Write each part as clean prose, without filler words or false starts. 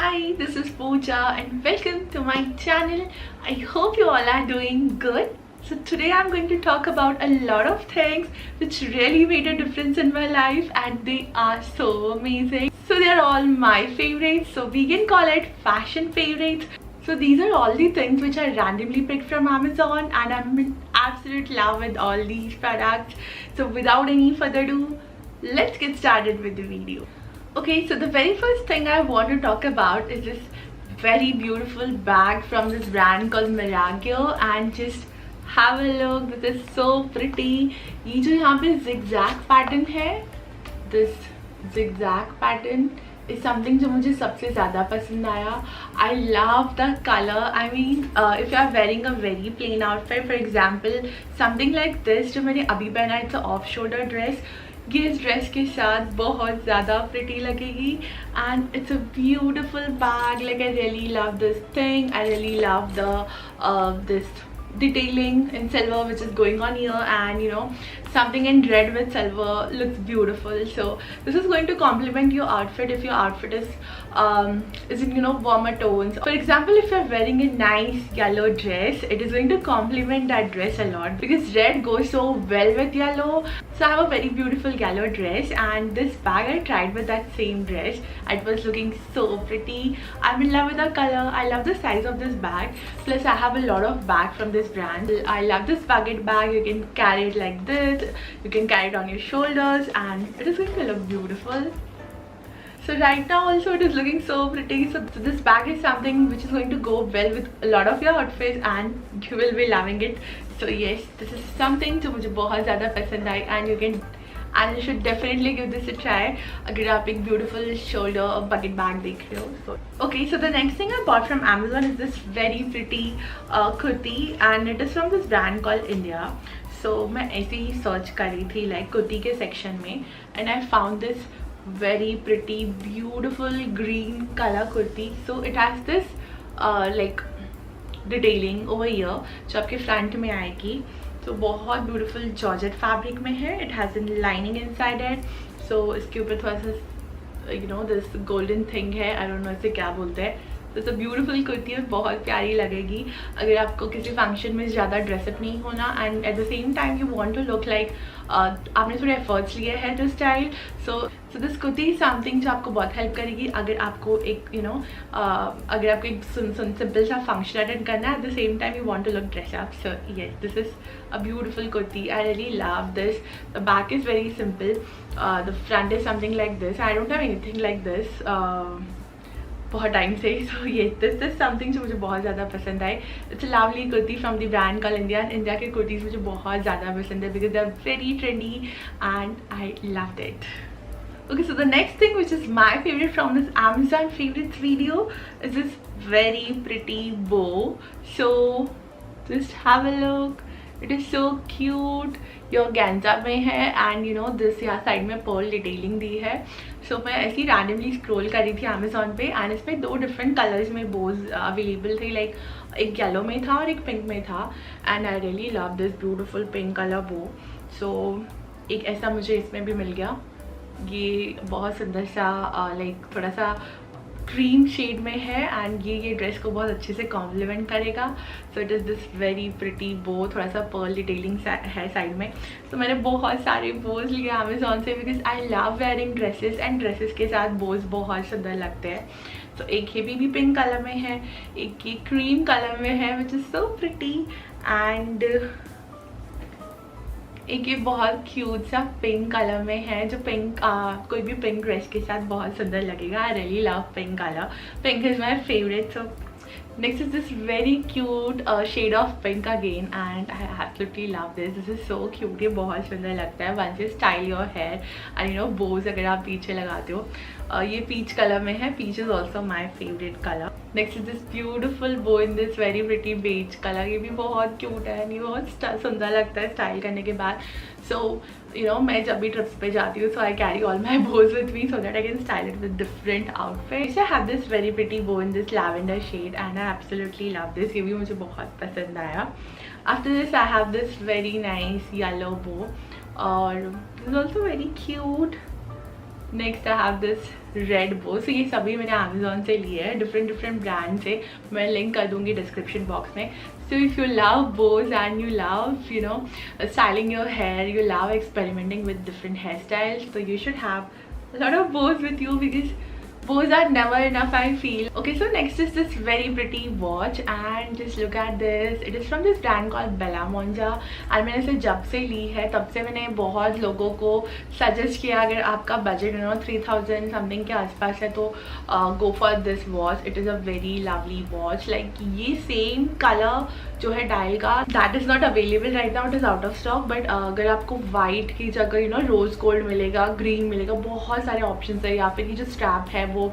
Hi, this is Pooja and welcome to my channel. I hope you all are doing good. So today I'm going to talk about a lot of things which really made a difference in my life and they are so amazing. So they are all my favorites, so we can call it fashion favorites. So these are all the things which I randomly picked from Amazon and I'm in absolute love with all these products. So without any further ado, let's get started with the video. Okay, so the very first thing I want to talk about is this very beautiful bag from this brand called Miragio, and just have a look. This is so pretty. ये जो यहाँ पे zigzag pattern है, this zigzag pattern is something जो मुझे सबसे ज़्यादा पसंद आया. I love the color. I mean, if you are wearing a very plain outfit, for example, something like this जो मैंने अभी पहना है, it's a off shoulder dress. ये इस ड्रेस के साथ बहुत ज़्यादा प्रिटी लगेगी and it's a beautiful bag. Like I really love this thing. I really love the this detailing in silver which is going on here, and you know, something in red with silver looks beautiful. So this is going to complement your outfit if your outfit is in, you know, warmer tones. For example, if you're wearing a nice yellow dress, it is going to complement that dress a lot because red goes so well with yellow. So I have a very beautiful yellow dress and this bag I tried with that same dress. It was looking so pretty. I'm in love with the color. I love the size of this bag. Plus I have a lot of bags from this brand. I love this baguette bag. You can carry it like this. You can carry it on your shoulders and it is going to look beautiful. So right now also it is looking so pretty. So this bag is something which is going to go well with a lot of your outfits and you will be loving it. So yes, this is something जो मुझे बहुत ज़्यादा पसंद आई and you should definitely give this a try अगर आप एक beautiful shoulder or bucket bag देख रहे हो. So okay, so the next thing I bought from Amazon is this very pretty kurti, and it is from this brand called India. So मैं ऐसे ही search कर रही थी like kurti के section में and I found this very pretty beautiful green color kurti. So it has this like detailing over year जो आपके front में आएगी. तो बहुत ब्यूटीफुल जॉर्जेट फैब्रिक में है. It has an lining inside it. So इसके ऊपर थोड़ा सा you know this golden thing है. आई डोंट नो इसे क्या बोलते हैं. तो इट्स अ ब्यूटीफुल कुर्ती है, बहुत प्यारी लगेगी अगर आपको किसी फंक्शन में ज़्यादा ड्रेसअप नहीं होना and at the same time you want to look like आपने थोड़े एफर्ट्स लिए हैं to style. So this kurti is something जो आपको बहुत हेल्प करेगी अगर आपको एक यू नो अगर आपको एक सिंपल सा फंक्शन अटेंड करना है. At the same time you want to look dress up. So yes, this is a beautiful kurti. I really love this. The back is very simple. The front is something like this. I don't have anything like this बहुत time से. सो ये this is something जो मुझे बहुत ज़्यादा पसंद आई. It's a lovely kurti from the brand call India. India के कुर्तीज़ मुझे बहुत ज़्यादा पसंद है because they are very trendy and I loved it. Okay, so the next thing which is my favorite from this Amazon favorites video is this very pretty bow. So just have a look. It is so cute. ये organza में है and you know this यहाँ side में Perl detailing दी है. सो मैं ऐसी randomly scroll कर रही थी अमेजोन पे एंड इसमें दो डिफरेंट कलर्स में बोज अवेलेबल थे. लाइक एक येलो में था और एक पिंक में था and I really love this beautiful pink colour बो. सो एक ऐसा मुझे इसमें भी मिल गया. ये बहुत सुंदर सा लाइक थोड़ा सा क्रीम शेड में है एंड ये ड्रेस को बहुत अच्छे से कॉम्प्लीमेंट करेगा. So it is this very pretty बो. थोड़ा सा पर्ल डिटेलिंग है साइड में. तो मैंने बहुत सारे बोज लिए अमेजोन से because I love wearing dresses and dresses के साथ बोज बहुत सुंदर लगते हैं. तो एक ये भी पिंक कलर में है, एक ये क्रीम कलर में है which is so pretty, and एक ये बहुत क्यूट सा पिंक कलर में है जो पिंक कोई भी पिंक ड्रेस के साथ बहुत सुंदर लगेगा. आई really love pink colour. Pink is my favourite. So next is this very cute shade of pink again and I absolutely love this. This is so cute. ये बहुत सुंदर लगता है once you style your hair and you know bows अगर आप पीछे लगाते हो. ये peach color में है. Peach is also my favorite color. Next is this beautiful bow in this very pretty beige color. ये भी बहुत cute है and ये बहुत सुंदर लगता है स्टाइल करने के बाद. So you know मैं जब भी ट्रिप्स पे जाती हूँ so I carry all my bows with me so that I can style it with different outfits. I have this very pretty bow in this lavender shade and I absolutely love this. ये भी मुझे बहुत पसंद आया. After this I have this very nice yellow bow और this is also very cute. Next I have this red बो। सो ये सभी मैंने अमेजोन से लिए हैं, डिफरेंट ब्रांड से, मैं लिंक कर दूंगी डिस्क्रिप्शन बॉक्स में। So if you love bows and you love, you know, styling your hair, you love experimenting with different hairstyles, so you should have a lot of bows with you because bows are never enough, I feel. Okay, so next is this very pretty watch and just look at this. It is from this brand called Bella Monja और मैंने इसे जब से ली है तब से मैंने बहुत लोगों को सजेस्ट किया अगर आपका बजट 3000 समथिंग के आसपास है तो go for this watch. It is a very lovely watch. Like ये सेम कलर जो है डायल का that is not available right now, it is out of stock, but अगर आपको वाइट की जगह रोज गोल्ड मिलेगा, ग्रीन मिलेगा, बहुत सारे ऑप्शन है, या फिर ये जो स्ट्रैप है वो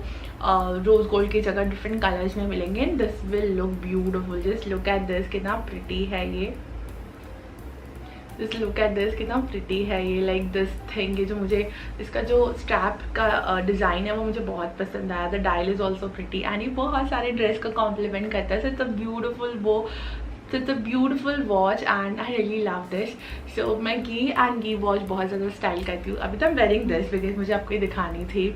रोज गोल्ड की जगह डिफरेंट कलर्स में मिलेंगे। This will look beautiful. Just look at this, कितना प्रिटी है ये। जस्ट लुक एट दिस, कितना प्रिटी है ये। लाइक दिस थिंग, ये जो मुझे इसका जो स्ट्रैप का डिज़ाइन है वो मुझे बहुत पसंद आया। The dial is also pretty and ये बहुत सारे ड्रेस का कॉम्प्लीमेंट करता है। सो इट्स अ ब्यूटिफुल वो, so it's a beautiful watch and I really love this. So मैं गी एंड गी वॉच बहुत ज़्यादा स्टाइल करती हूँ। अभी तो वेयरिंग दिस बिकॉज मुझे आपको ये दिखानी थी।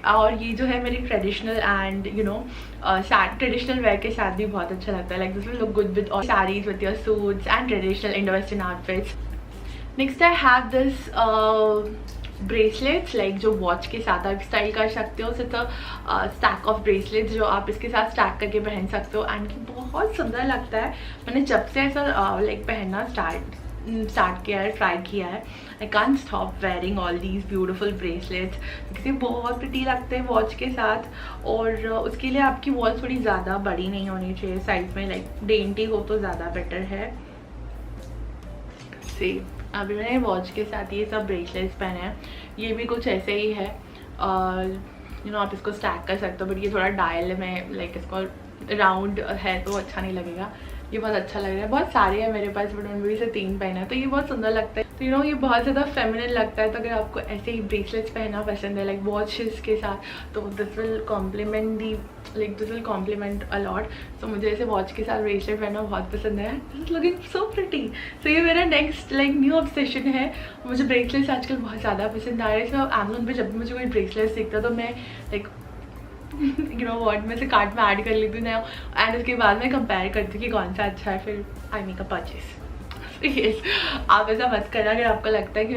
और ये जो है मेरी ट्रेडिशनल एंड ट्रेडिशनल वेयर के साथ भी बहुत अच्छा लगता है। Like this will look good with all saris, with your suits and traditional Indo western outfits. Next I have this bracelets, like जो वॉच के साथ आप स्टाइल कर सकते हो। सिर्फ स्टैक ऑफ ब्रेसलेट्स जो आप इसके साथ स्टैक करके पहन सकते हो एंड बहुत सुंदर लगता है। मैंने जब से ऐसा लाइक पहनना स्टार्ट किया है, ट्राई किया है, I can't stop wearing all these beautiful bracelets क्योंकि बहुत प्रिटी लगते हैं वॉच के साथ। और उसके लिए आपकी वॉच थोड़ी ज़्यादा बड़ी नहीं होनी चाहिए साइज में, लाइक डेंटी हो तो ज़्यादा बेटर है। सी अभी मैंने वॉच के साथ ये सब ब्रेसलेट्स पहने हैं, ये भी कुछ ऐसे ही है। आप इसको स्टैक कर सकते हो, बट ये थोड़ा डायल में लाइक इसको राउंड है तो अच्छा नहीं लगेगा। ये बहुत अच्छा लग रहा है। बहुत सारे हैं मेरे पास बट उनमें से 3 पहना है तो ये बहुत सुंदर लगता है। तो ये बहुत ज़्यादा फेमिनिन लगता है। तो अगर आपको ऐसे ही ब्रेसलेट्स पहनना पसंद है लाइक वॉचेस के साथ तो दिस विल कॉम्प्लीमेंट अलॉट। सो मुझे ऐसे वॉच के साथ ब्रेसलेट पहनना बहुत पसंद है। This is looking so pretty. So ये मेरा नेक्स्ट न्यू ऑब्सेशन है। मुझे ब्रेसलेट्स आजकल बहुत ज़्यादा पसंद आ रहे हैं। सो अमेज़न पे जब भी मुझे कोई ब्रेसलेट्स दिखता तो मैं लाइक वर्ड में से कार्ट में ऐड कर लेती हूँ ना एंड उसके बाद मैं कंपेयर करती हूँ कि कौन सा अच्छा है, फिर I make a purchase. Yes, आप ऐसा मत करना। अगर आपको लगता है कि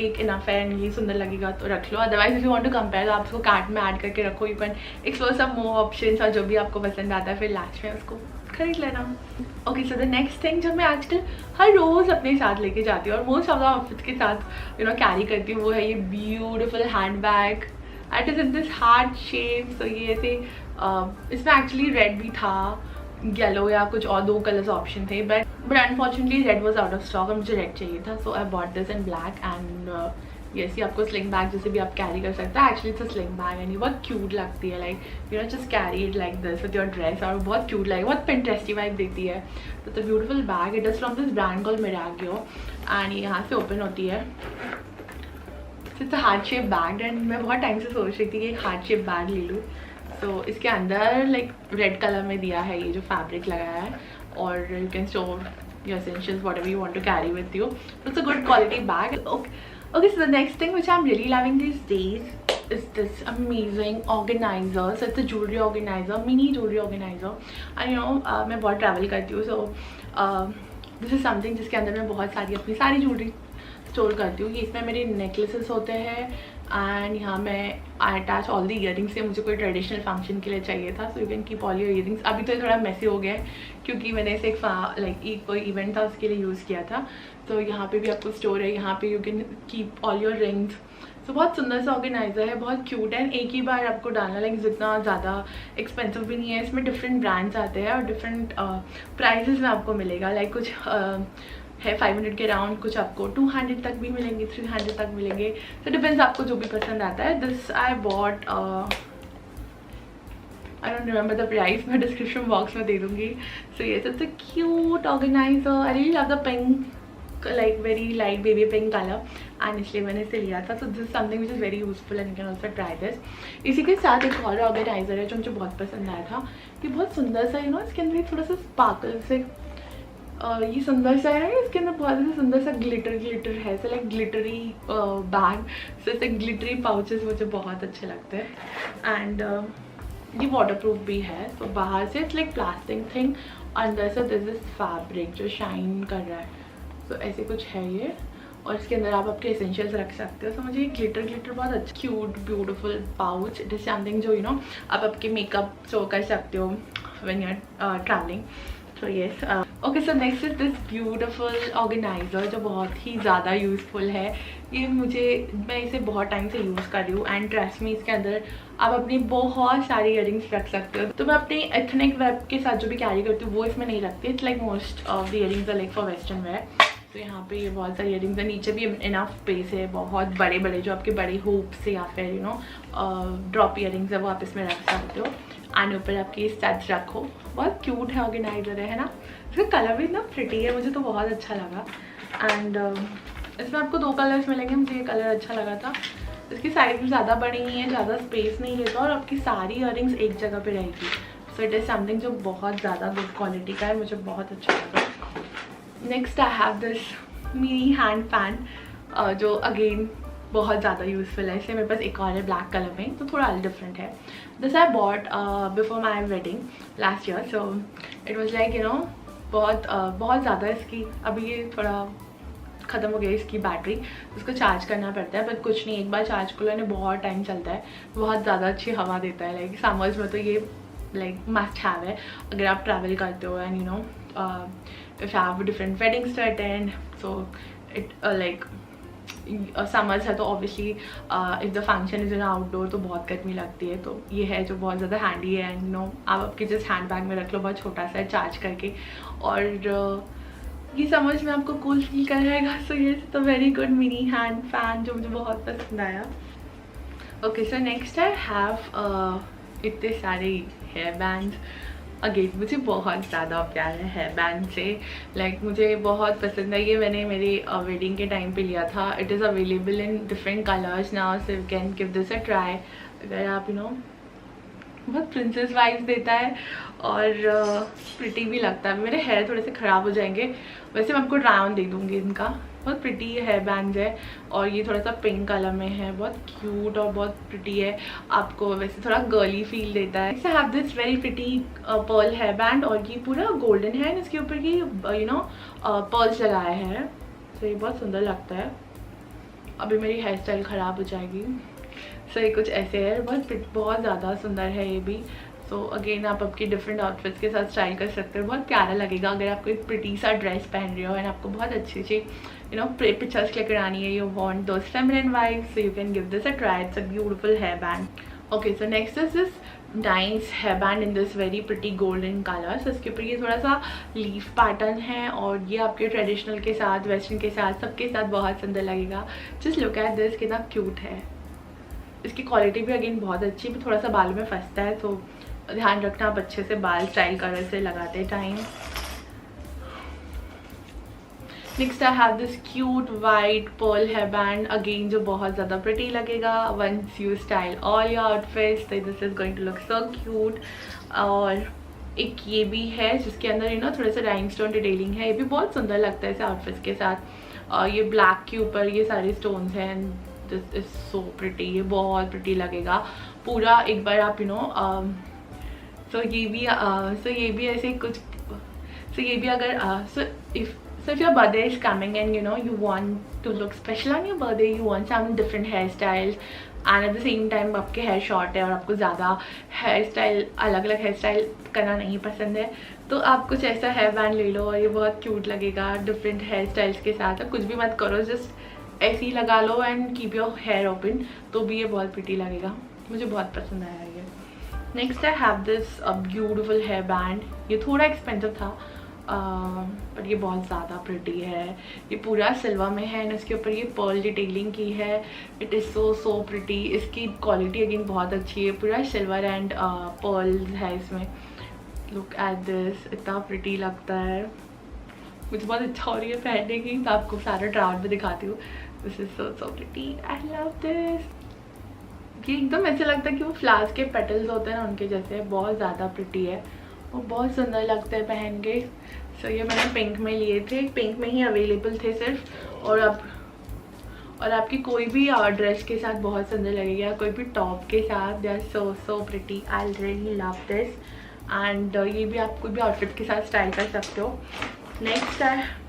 एक इनफ है एंड ये सुंदर लगेगा तो रख लो। Otherwise if you want to compare तो आप उसको कार्ट में ऐड करके रखो। You can explore some more options और जो भी आपको पसंद आता है फिर लास्ट में उसको खरीद लेना। Okay, so the next thing जो मैं आजकल हर रोज़ अपने साथ लेके जाती हूँ और मोस्ट ऑफ द आउटफिट्स के साथ कैरी करती हूँ वो है ये beautiful hand bag. It is in this heart shape. So ये ऐसे इसमें एक्चुअली रेड भी था, येलो या कुछ और 2 कलर्स ऑप्शन थे, but unfortunately red was out of stock और मुझे रेड चाहिए था। So I bought this in black and yes, ये आपको स्लिंग बैग जैसे भी आप कैरी कर सकते हैं। Actually it's a sling bag and ये बहुत क्यूट लगती है। Like just carry it like this with your dress और बहुत क्यूट लगेगा, बहुत पिंटरेस्टी वाइब देती है। तो it's a beautiful bag. It is from this brand called Miraggio and ये यहाँ से ओपन होती है। It's a heart shape bag and मैं बहुत टाइम से सोच रही थी कि एक हार्ट शेप बैग ले लूँ। सो इसके अंदर लाइक रेड कलर में दिया है ये जो फैब्रिक लगाया है और you can store your essentials whatever you want to carry with you. It's a good quality bag. Okay, so the next thing which I'm really loving these days is this amazing organizer. So it's a jewelry organizer, mini jewelry organizer. And मैं बहुत travel करती हूँ, so this is something जिसके अंदर मैं बहुत सारी अपनी सारी ज्वेलरी स्टोर करती हूँ। इसमें मेरे नेकलेसेस होते हैं एंड यहाँ मैं आई अटैच ऑल दी ईयरिंग्स से। मुझे कोई ट्रेडिशनल फंक्शन के लिए चाहिए था, सो you can keep all your earrings. अभी तो ये थोड़ा मैसी हो गया है क्योंकि मैंने इसे एक कोई इवेंट था उसके लिए यूज़ किया था। तो यहाँ पे भी आपको स्टोर है, यहाँ पे you can keep all your rings. तो बहुत सुंदर सा ऑर्गेनाइजर है, बहुत क्यूट है। एक ही बार आपको डालना, लाइक जितना ज़्यादा एक्सपेंसिव भी नहीं है। इसमें डिफरेंट ब्रांड्स आते हैं और डिफरेंट प्राइजेस में आपको मिलेगा। लाइक कुछ है 500 के अराउंड, कुछ आपको 200 तक भी मिलेंगे, 300 तक मिलेंगे। तो डिपेंड्स आपको जो भी पसंद आता है। This I bought, I don't remember the price, मैं डिस्क्रिप्शन बॉक्स में दे दूँगी। सो ये it's a cute organiser. I really love the pink, like very light baby pink colour and इसलिए मैंने इसे लिया था। So this is something which is very useful and you can also try this. इसी के साथ एक और ऑर्गेनाइजर है जो मुझे बहुत पसंद आया था। ये बहुत सुंदर सा इसके अंदर थोड़ा सा स्पार्कल से ये सुंदर सा है, इसके अंदर बहुत ज़्यादा सुंदर सा ग्लिटर है, ऐसा लाइक ग्लिटरी बैग, सो ऐसे ग्लिटरी पाउचेस मुझे बहुत अच्छे लगते हैं। एंड ये वाटरप्रूफ भी है, तो बाहर से इट्स लाइक प्लास्टिक थिंग, अंदर से दिस इज फैब्रिक जो शाइन कर रहा है, तो ऐसे कुछ है ये। और इसके अंदर आप आपके एसेंशियल्स रख सकते हो। तो मुझे ये ग्लिटर बहुत अच्छा, cute beautiful pouch, it is something जो आप आपके मेकअप शो कर सकते हो when you are travelling. So yes, okay, so next is this beautiful organiser जो बहुत ही ज़्यादा यूज़फुल है। ये मैं इसे बहुत टाइम से यूज़ कर रही हूँ एंड ट्रस्ट मी, इसके अंदर आप अपनी बहुत सारी इयरिंग्स रख सकते हो। तो मैं अपनी एथनिक वेयर के साथ जो भी कैरी करती हूँ वो इसमें नहीं रखती। It's like most of the earrings are like for western wear. तो यहाँ पे ये बहुत सारी इयरिंग्स है, नीचे भी इनफ स्पेस है, बहुत बड़े बड़े जो आपके बड़े हुप्स से या फिर ड्रॉप इयरिंग्स है वो आप इसमें रख सकते हो। एंड ऊपर आपकी स्टड्स रखो। बहुत क्यूट है ऑर्गेनाइजर है ना। इसका कलर भी इतना प्रिटी है, मुझे तो बहुत अच्छा लगा। एंड इसमें आपको 2 कलर्स मिलेंगे, मुझे ये कलर अच्छा लगा था। इसकी साइज भी ज़्यादा बड़ी नहीं है, ज़्यादा स्पेस नहीं लेता और आपकी सारी इयरिंग्स एक जगह पे रहेगी। सो इट इज़ समथिंग जो बहुत ज़्यादा गुड क्वालिटी का है, मुझे बहुत अच्छा लगा। Next I have this mini hand fan जो अगेन बहुत ज़्यादा यूज़फुल है। इसलिए मेरे पास एक और है ब्लैक कलर में, तो थोड़ा डिफरेंट है। This I bought before my wedding last year, so it was like बहुत ज़्यादा इसकी अभी ये थोड़ा ख़त्म हो गया इसकी बैटरी, उसको चार्ज करना पड़ता है, बट कुछ नहीं, एक बार चार्ज कर लो ना बहुत टाइम चलता है, बहुत ज़्यादा अच्छी हवा देता है। लाइक समर्स में तो ये लाइक मस्ट हैव है अगर आप ट्रैवल करते हो and if you have different weddings to attend, so it like summers है तो obviously if the function is in outdoor तो बहुत गर्मी लगती है। तो ये है जो बहुत ज़्यादा हैंडी है एंड आप आपके जस्ट हैंड बैग में रख लो, बहुत छोटा सा है चार्ज करके, और ये समर्स में आपको कूल फील कराएगा। सो ये तो very good mini hand fan जो मुझे बहुत पसंद आया। Okay, so next I have इतने सारे हेयर बैंड्स। अगेन मुझे बहुत ज़्यादा प्यार है हेयर बैंड से, लाइक मुझे बहुत पसंद है। ये मैंने मेरी वेडिंग के टाइम पे लिया था। It is available in different colours now, so you can give this a try. अगर आप बहुत प्रिंसेस वाइब्स देता है और प्रिटी भी लगता है। मेरे हेयर थोड़े से ख़राब हो जाएंगे, वैसे मैं आपको ट्राई ऑन दे दूँगी इनका। बहुत प्रिटी हेयर बैंड है और ये थोड़ा सा पिंक कलर में है, बहुत क्यूट और बहुत प्रिटी है, आपको वैसे थोड़ा गर्ली फील देता है। I have this very pretty pearl hair band और ये पूरा गोल्डन है, इसके ऊपर ये पर्ल्स लगाए हैं, तो ये बहुत सुंदर लगता है। अभी मेरी हेयर स्टाइल ख़राब हो जाएगी। सो ये कुछ ऐसे है, बहुत ज़्यादा सुंदर है ये भी। सो अगेन आप आपकी डिफरेंट आउटफिट्स के साथ स्टाइल कर सकते हो, बहुत प्यारा लगेगा। अगर आप कोई प्रिटी सा ड्रेस पहन रहे हो एंड आपको बहुत अच्छी पिक्चर्स क्लिक करानी है, you want those feminine vibes, so you can give this a try. It's a beautiful hair band. Okay, so next is this nice hair band in this very pretty golden colour. So इसके ऊपर ये थोड़ा सा leaf pattern है और ये आपके traditional के साथ, वेस्टर्न के साथ, सबके साथ बहुत सुंदर लगेगा। जस्ट लुक एट दिस, कितना क्यूट है। इसकी क्वालिटी भी अगेन बहुत अच्छी, भी थोड़ा सा बालों में फंसता है, तो ध्यान रखना आप अच्छे से बाल स्टाइल कलर से लगाते time. Next I have this cute white pearl hair band, again जो बहुत ज़्यादा प्रिटी लगेगा once you style all your outfits, तो this is going to look so cute. और एक ये भी है जिसके अंदर थोड़ा सा राइनस्टोन डिटेलिंग है, ये भी बहुत सुंदर लगता है इस आउटफिट्स के साथ। और ये ब्लैक के ऊपर ये सारे स्टोन्स हैं, दिस इज सो प्रिटी, ये बहुत प्रिटी लगेगा पूरा। एक बार आप सो ये भी ऐसे कुछ, सो ये भी अगर so if your birthday is coming and you want to look special on your birthday, you want some different hairstyles and at the same time आपके हेयर शॉर्ट है और आपको ज़्यादा हेयर स्टाइल अलग अलग हेयर स्टाइल करना नहीं पसंद है, तो आप कुछ ऐसा हेयर बैंड ले लो और ये बहुत क्यूट लगेगा डिफरेंट हेयर स्टाइल्स के साथ। आप कुछ भी मत करो, जस्ट ऐसे ही लगा लो and keep your hair open, तो भी ये बहुत प्रिटी लगेगा। मुझे बहुत पसंद आया ये। Next I have this beautiful hair band. ये थोड़ा एक्सपेंसिव था पर ये बहुत ज़्यादा प्रिटी है। ये पूरा सिल्वर में है एंड इसके ऊपर ये पर्ल डिटेलिंग की है। It is so pretty. इसकी क्वालिटी अगेन बहुत अच्छी है, पूरा सिल्वर एंड पर्ल्स है इसमें। लुक एट दिस, इतना प्रिटी लगता है, मुझे बहुत अच्छा हो रही है पहनने की, तो आपको सारा ट्राउट में दिखाती हूँ। This is so pretty, I love this. ये एकदम ऐसे लगता है कि वो फ्लावर्स के पेटल्स होते हैं ना उनके जैसे, बहुत ज़्यादा प्रिटी है और बहुत सुंदर लगता है पहन के। सो ये मैंने पिंक में लिए थे, पिंक में ही अवेलेबल थे सिर्फ। और आपकी कोई भी ड्रेस के साथ बहुत सुंदर लगेगा, कोई भी टॉप के साथ। They are so pretty, I really love this. And ये भी आप कोई भी आउटफिट के साथ स्टाइल कर सकते हो। नेक्स्ट है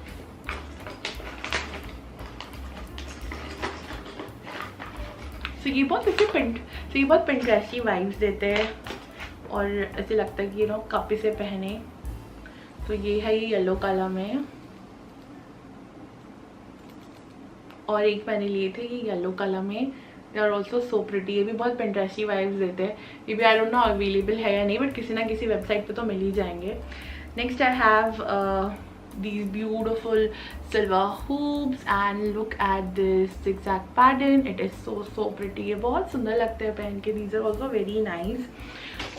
ये बहुत पिंटरेस्टी वाइब्स देते हैं और ऐसे लगता है कि काफ़ी से पहने। तो ये है ये येलो कलर में, और एक मैंने लिए थे ये येलो कलर में। They are also so pretty, ये भी बहुत पिंटरेस्टी वाइब्स देते हैं। ये भी आई डोंट नो अवेलेबल है या नहीं, बट किसी ना किसी वेबसाइट पे तो मिल ही जाएंगे। Next I have these beautiful silver hoops and look at this zigzag pattern. It is so pretty, ये बहुत सुंदर लगते हैं पहन के। these are also very nice।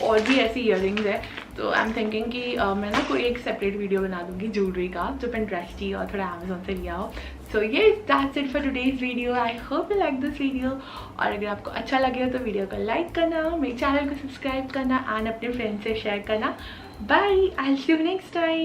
और भी ऐसी इयररिंग्स है, तो आई एम थिंकिंग कि मैं ना कोई एक सेपरेट वीडियो बना दूंगी ज्वेलरी का, जो पिंटरेस्टी और थोड़ा अमेजोन से लिया हो। सो ये that's it for today's video. I hope you like this video, और अगर आपको अच्छा लगे तो वीडियो को लाइक करना, मेरे चैनल को सब्सक्राइब करना एंड अपने फ्रेंड्स से शेयर करना। Bye, I will see you next time.